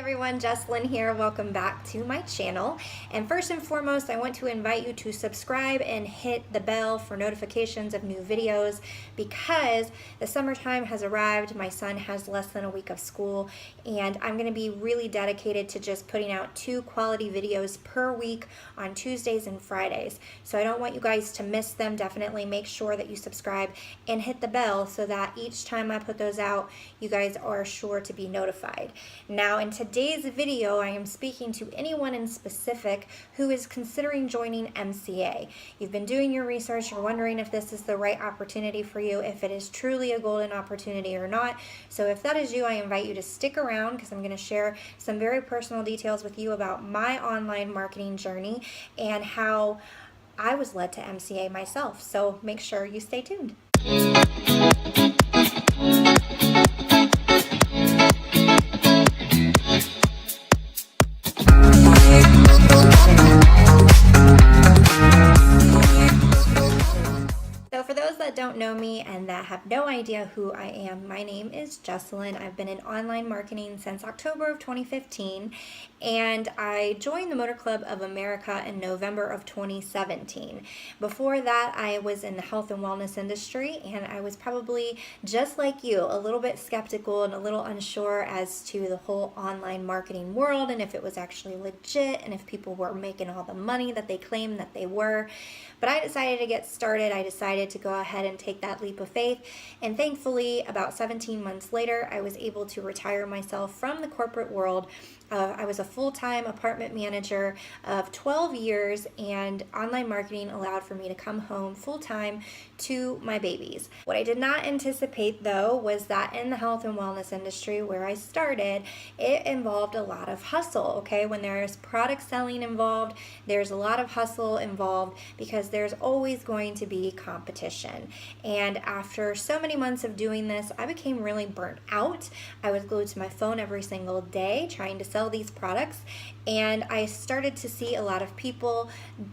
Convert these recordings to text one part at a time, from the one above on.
Everyone, Jesslyn here. Welcome back to my channel. And first and foremost, I want to invite you to subscribe and hit the bell for notifications of new videos because the summertime has arrived. My son has less than a week of school, and I'm going to be really dedicated to just putting out 2 quality videos per week on Tuesdays and Fridays. So I don't want you guys to miss them. Definitely make sure that you subscribe and hit the bell so that each time I put those out, you guys are sure to be notified. Now, in today's video, I am speaking to anyone in specific who is considering joining MCA. You've been doing your research, you're wondering if this is the right opportunity for you, if it is truly a golden opportunity or not. So if that is you, I invite you to stick around because I'm going to share some very personal details with you about my online marketing journey and how I was led to MCA myself. So make sure you stay tuned. Don't know me and that have no idea who I am, my name is Jesslyn. I've been in online marketing since October of 2015, and I joined the Motor Club of America in November of 2017. Before that, I was in the health and wellness industry, and I was probably just like you, a little bit skeptical and a little unsure as to the whole online marketing world and if it was actually legit and if people were making all the money that they claimed that they were. But I decided to get started. I decided to go ahead and take that leap of faith. And thankfully, about 17 months later, I was able to retire myself from the corporate world. I was a full-time apartment manager of 12 years, and online marketing allowed for me to come home full-time to my babies. What I did not anticipate, though, was that in the health and wellness industry where I started, it involved a lot of hustle, okay? When there's product selling involved, there's a lot of hustle involved because there's always going to be competition. And after so many months of doing this, I became really burnt out. I was glued to my phone every single day trying to sell these products, and I started to see a lot of people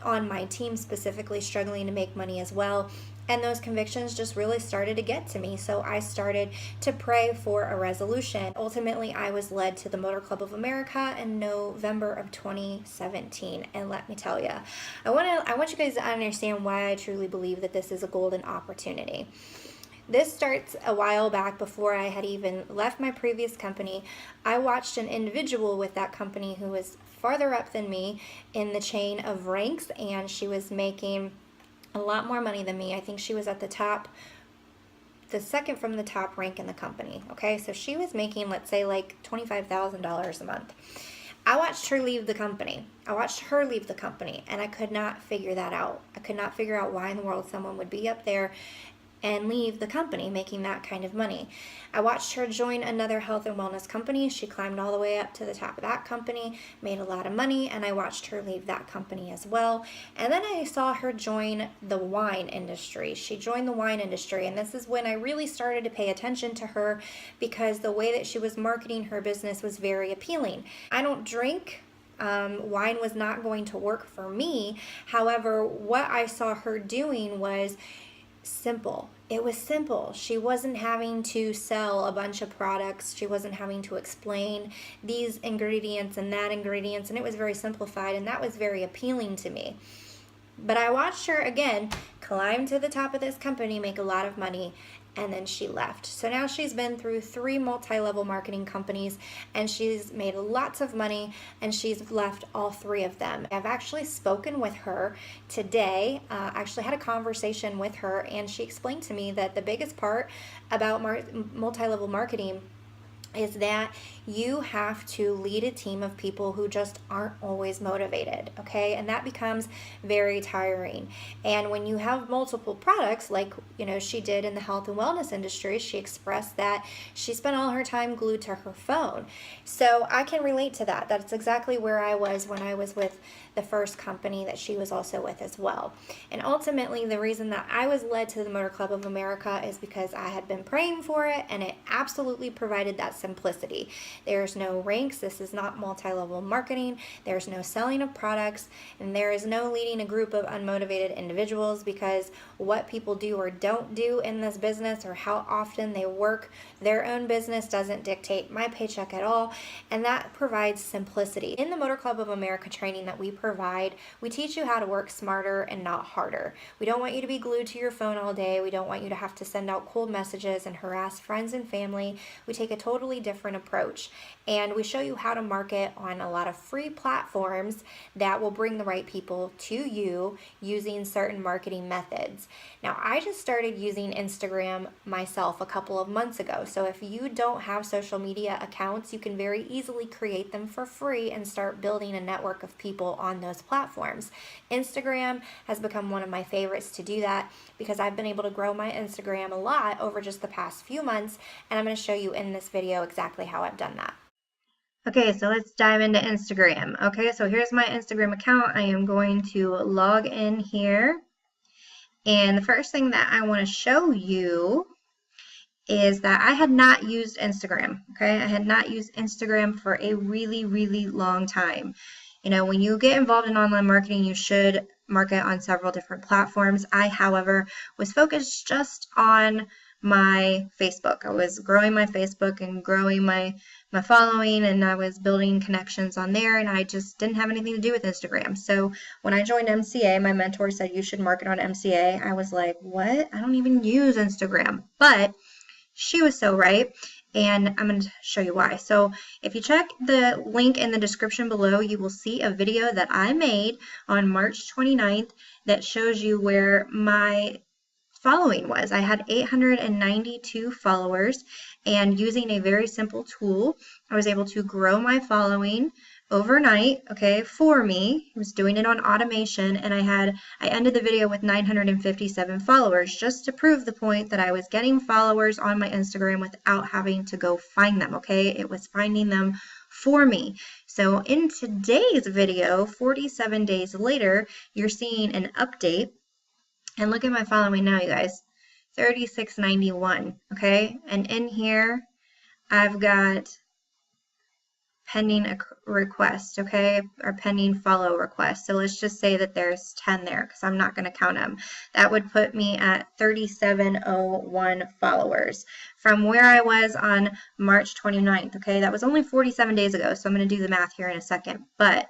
on my team specifically struggling to make money as well. And those convictions just really started to get to me. So I started to pray for a resolution. Ultimately, I was led to the Motor Club of America in November of 2017. And let me tell you, I want you guys to understand why I truly believe that this is a golden opportunity. This starts a while back before I had even left my previous company. I watched an individual with that company who was farther up than me in the chain of ranks, and she was making a lot more money than me. I think she was at the top, the second from the top rank in the company. Okay, so she was making, let's say, like $25,000 a month. I watched her leave the company. And I could not figure that out. I could not figure out why in the world someone would be up there and leave the company making that kind of money. I watched her join another health and wellness company. She climbed all the way up to the top of that company, made a lot of money, and I watched her leave that company as well. And then I saw her join the wine industry. She joined the wine industry, and this is when I really started to pay attention to her because the way that she was marketing her business was very appealing. I don't drink. Wine was not going to work for me. However, what I saw her doing was simple. It was simple. She wasn't having to sell a bunch of products. She wasn't having to explain these ingredients and that ingredients, and it was very simplified, and that was very appealing to me. But I watched her again climb to the top of this company, make a lot of money, and then she left. So now she's been through 3 multi-level marketing companies, and she's made lots of money, and she's left all 3 of them. I've actually spoken with her today, actually had a conversation with her, and she explained to me that the biggest part about multi-level marketing is that you have to lead a team of people who just aren't always motivated, okay? And that becomes very tiring. And when you have multiple products, like, she did in the health and wellness industry, she expressed that she spent all her time glued to her phone. So I can relate to that. That's exactly where I was when I was with the first company that she was also with as well. And ultimately, the reason that I was led to the Motor Club of America is because I had been praying for it, and it absolutely provided that simplicity. There's no ranks. This is not multi-level marketing. There's no selling of products, and there is no leading a group of unmotivated individuals, because what people do or don't do in this business, or how often they work their own business, doesn't dictate my paycheck at all. And that provides simplicity. In the Motor Club of America training that we provide, we teach you how to work smarter and not harder. We don't want you to be glued to your phone all day. We don't want you to have to send out cold messages and harass friends and family. We take a totally different approach, and we show you how to market on a lot of free platforms that will bring the right people to you using certain marketing methods. Now, I just started using Instagram myself a couple of months ago, so if you don't have social media accounts, you can very easily create them for free and start building a network of people on those platforms. Instagram has become one of my favorites to do that, because I've been able to grow my Instagram a lot over just the past few months, and I'm going to show you in this video exactly how I've done that. Okay, so let's dive into Instagram. Okay, so here's my Instagram account. I am going to log in here, and the first thing that I want to show you is that I had not used Instagram. Okay, I had not used Instagram for a really, really long time. You know, when you get involved in online marketing, you should market on several different platforms. I, however, was focused just on my Facebook. I was growing my Facebook and growing my following, and I was building connections on there, and I just didn't have anything to do with Instagram. So when I joined MCA, my mentor said you should market on MCA. I was like, what? I don't even use Instagram. But she was so right, and I'm going to show you why. So if you check the link in the description below, you will see a video that I made on March 29th that shows you where my following was. I had 892 followers, and using a very simple tool, I was able to grow my following overnight, okay, for me. I was doing it on automation, and I ended the video with 957 followers, just to prove the point that I was getting followers on my Instagram without having to go find them, okay? It was finding them for me. So in today's video, 47 days later, you're seeing an update. And look at my following now, you guys, 3691, okay? And in here, I've got pending a request, okay, or pending follow request. So let's just say that there's 10 there, because I'm not going to count them. That would put me at 3701 followers from where I was on March 29th, okay? That was only 47 days ago, so I'm going to do the math here in a second. But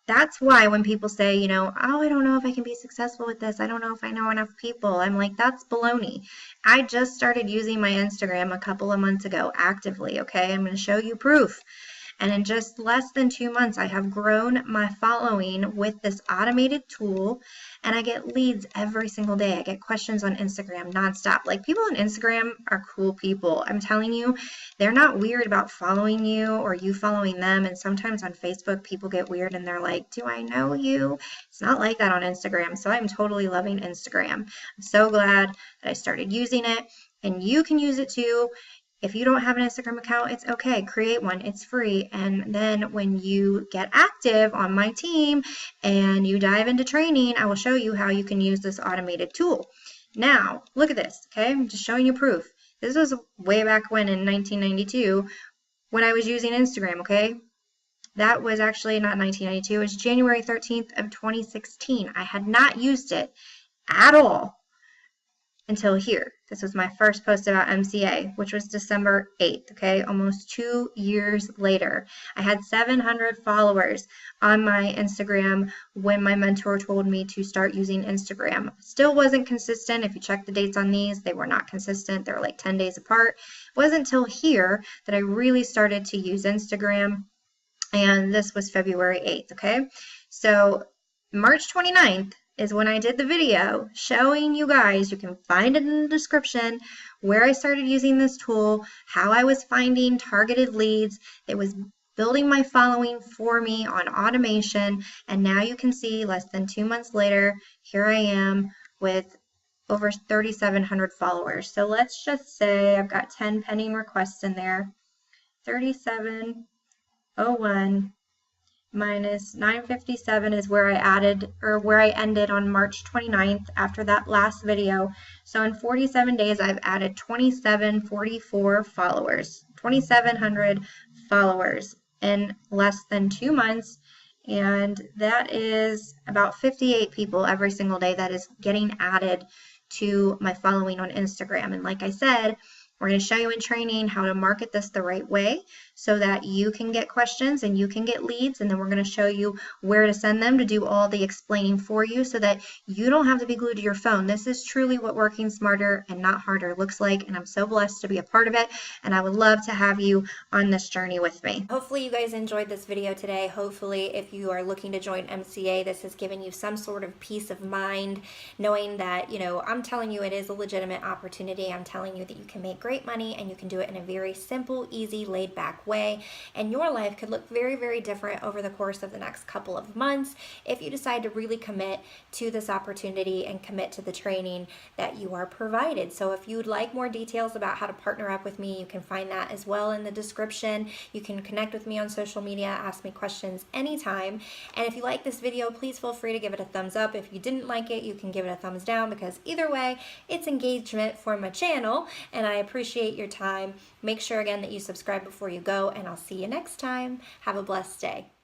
that's why when people say, you know, oh, I don't know if I can be successful with this. I don't know if I know enough people. I'm like, that's baloney. I just started using my Instagram a couple of months ago actively, okay? I'm going to show you proof. And in just less than 2 months, I have grown my following with this automated tool, and I get leads every single day. I get questions on Instagram nonstop. Like, people on Instagram are cool people. I'm telling you, they're not weird about following you or you following them. And sometimes on Facebook, people get weird and they're like, do I know you? It's not like that on Instagram. So I'm totally loving Instagram. I'm so glad that I started using it, and you can use it too. If you don't have an Instagram account, it's okay. Create one. It's free. And then when you get active on my team and you dive into training, I will show you how you can use this automated tool. Now, look at this, okay? I'm just showing you proof. This was way back when, in 1992, when I was using Instagram, okay? That was actually not 1992. It was January 13th of 2016. I had not used it at all until here. This was my first post about MCA, which was December 8th, okay? Almost 2 years later. I had 700 followers on my Instagram when my mentor told me to start using Instagram. Still wasn't consistent. If you check the dates on these, they were not consistent. They were like 10 days apart. It wasn't until here that I really started to use Instagram, and this was February 8th, okay? So March 29th is when I did the video showing you guys, you can find it in the description, where I started using this tool, how I was finding targeted leads. It was building my following for me on automation, and now you can see less than 2 months later, here I am with over 3,700 followers. So let's just say I've got 10 pending requests in there, 3701, minus 957 is where I added, or where I ended on March 29th after that last video. So in 47 days, I've added 2744 followers, 2,700 followers in less than 2 months. And that is about 58 people every single day that is getting added to my following on Instagram. And like I said, we're going to show you in training how to market this the right way so that you can get questions and you can get leads. And then we're going to show you where to send them to do all the explaining for you so that you don't have to be glued to your phone. This is truly what working smarter and not harder looks like. And I'm so blessed to be a part of it. And I would love to have you on this journey with me. Hopefully you guys enjoyed this video today. Hopefully if you are looking to join MCA, this has given you some sort of peace of mind, knowing that, I'm telling you it is a legitimate opportunity. I'm telling you that you can make great money and you can do it in a very simple, easy, laid back way. And your life could look very, very different over the course of the next couple of months if you decide to really commit to this opportunity and commit to the training that you are provided. So if you'd like more details about how to partner up with me, you can find that as well in the description. You can connect with me on social media, ask me questions anytime. And if you like this video, please feel free to give it a thumbs up. If you didn't like it, you can give it a thumbs down, because either way, it's engagement for my channel and I appreciate your time. Make sure again that you subscribe before you go, and I'll see you next time. Have a blessed day.